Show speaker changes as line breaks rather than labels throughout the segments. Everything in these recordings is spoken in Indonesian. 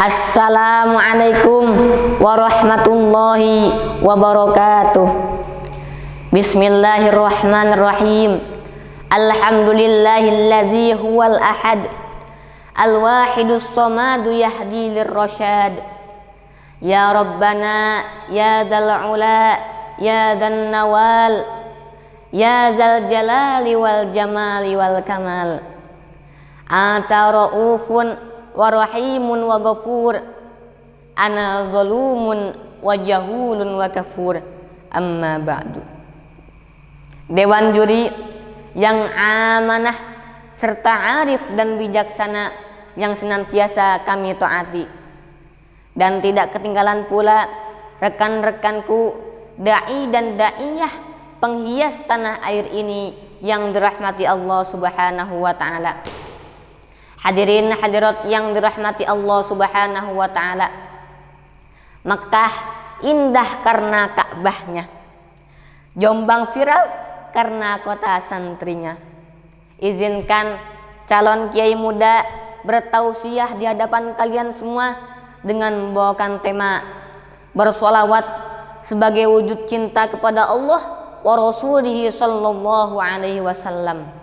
Assalamualaikum warahmatullahi wabarakatuh. Bismillahirrahmanirrahim. Alhamdulillahilladzi huwal ahad al-wahidus samadu yahdi lirrasyad. Ya Rabbana ya dzal ula ya dzan nawal ya dzal jalali wal jamali wal kamal. Anta raufun wa rahimun wa ghafur, ana zalumun wa jahulun wa kafur, amma ba'du. Dewan juri yang amanah serta arif dan bijaksana yang senantiasa kami taati, dan tidak ketinggalan pula rekan-rekanku dai dan daiyah penghias tanah air ini yang dirahmati Allah Subhanahu wa taala. Hadirin hadirat yang dirahmati Allah Subhanahu wa taala. Makkah indah karena Ka'bahnya. Jombang viral karena kota santrinya. Izinkan calon kiai muda bertausiah di hadapan kalian semua dengan membawakan tema bersolawat sebagai wujud cinta kepada Allah wa Rasulih sallallahu alaihi wasallam.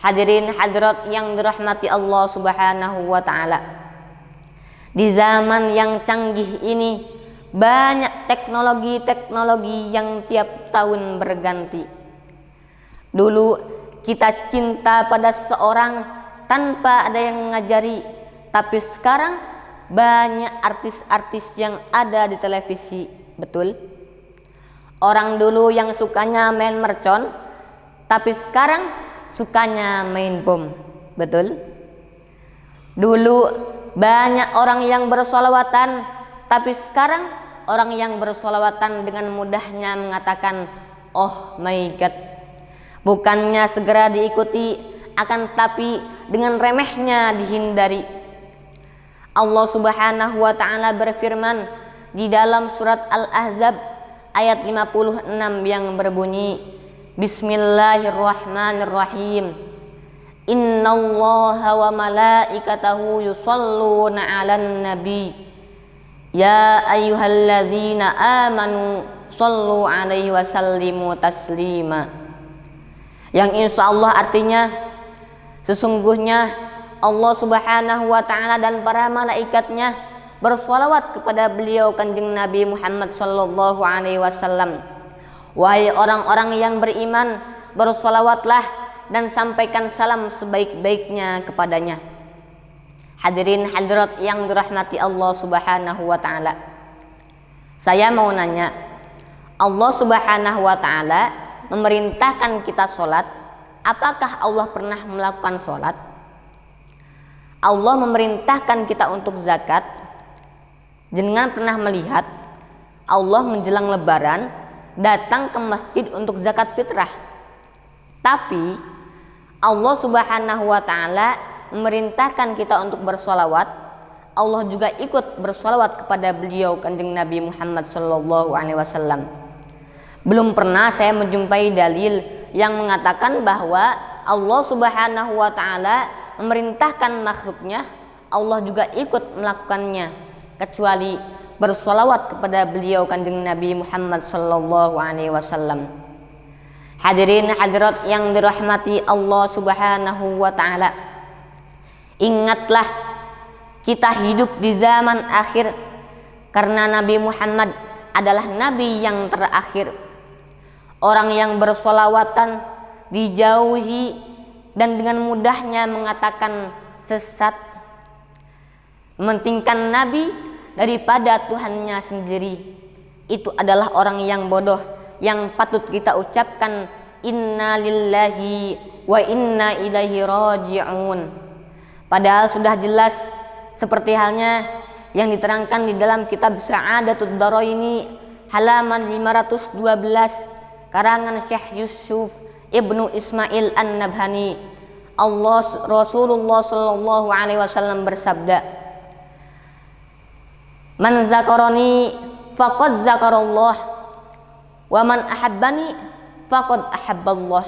Hadirin hadirat yang dirahmati Allah Subhanahu wa taala. Di zaman yang canggih ini banyak teknologi yang tiap tahun berganti. Dulu kita cinta pada seorang tanpa ada yang mengajari, tapi sekarang banyak artis-artis yang ada di televisi, betul? Orang dulu yang sukanya main mercon, tapi sekarang sukanya main bom, betul? Dulu banyak orang yang bersolawatan, tapi sekarang orang yang bersolawatan dengan mudahnya mengatakan oh my god. Bukannya segera diikuti, akan tapi dengan remehnya dihindari. Allah Subhanahu wa taala berfirman di dalam surat Al-Ahzab ayat 56 yang berbunyi Bismillahirrahmanirrahim. Innallaha wa malaikatahu yusholluna 'alan nabi. Ya ayyuhalladzina amanu shollu 'alaihi wa sallimu taslima. Yang insyaallah artinya sesungguhnya Allah Subhanahu wa taala dan para malaikatnya bersolawat kepada beliau Kanjeng Nabi Muhammad sallallahu alaihi wasallam. Wahai orang-orang yang beriman, bersolawatlah dan sampaikan salam sebaik-baiknya kepadanya. Hadirin hadirat yang dirahmati Allah Subhanahu wa taala. Saya mau nanya, Allah Subhanahu wa taala memerintahkan kita sholat. Apakah Allah pernah melakukan sholat? Allah memerintahkan kita untuk zakat. Jenengan pernah melihat Allah menjelang lebaran datang ke masjid untuk zakat fitrah. Tapi Allah Subhanahu wa taala memerintahkan kita untuk bersolawat. Allah juga ikut bersolawat kepada beliau Kanjeng Nabi Muhammad sallallahu alaihi wasallam. Belum pernah saya menjumpai dalil yang mengatakan bahwa Allah Subhanahu wa taala memerintahkan makhluknya, Allah juga ikut melakukannya, kecuali bersolawat kepada beliau Kanjeng Nabi Muhammad sallallahu alaihi wasallam. Hadirin hadirat yang dirahmati Allah Subhanahu wa taala. Ingatlah kita hidup di zaman akhir karena Nabi Muhammad adalah nabi yang terakhir. Orang yang bersolawatan dijauhi dan dengan mudahnya mengatakan sesat, mementingkan nabi daripada Tuhannya sendiri, itu adalah orang yang bodoh yang patut kita ucapkan inna lillahi wa inna ilaihi raji'un. Padahal sudah jelas seperti halnya yang diterangkan di dalam kitab Sa'adatud Daraini halaman 512 karangan Syekh Yusuf Ibnu Ismail An-Nabhani. Rasulullah sallallahu alaihi wasallam bersabda, Man zakaroni faqad zakarallah wa man ahabbani faqad ahabballah.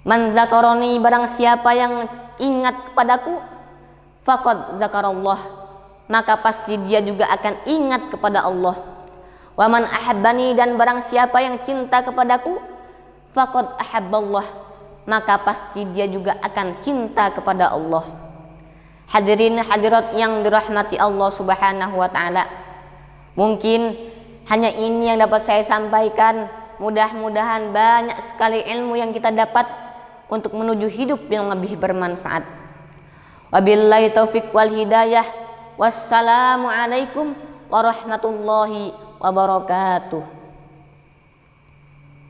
Man zakaroni, barang siapa yang ingat kepadaku, faqad zakarallah, maka pasti dia juga akan ingat kepada Allah. Wa man ahabbani, dan barang siapa yang cinta kepadaku, faqad ahabballah, maka pasti dia juga akan cinta kepada Allah. Hadirin hadirat yang dirahmati Allah Subhanahu wa taala, mungkin hanya ini yang dapat saya sampaikan. Mudah-mudahan banyak sekali ilmu yang kita dapat untuk menuju hidup yang lebih bermanfaat. Wabillahi taufiq wal hidayah. Wassalamu alaikum warahmatullahi wabarakatuh.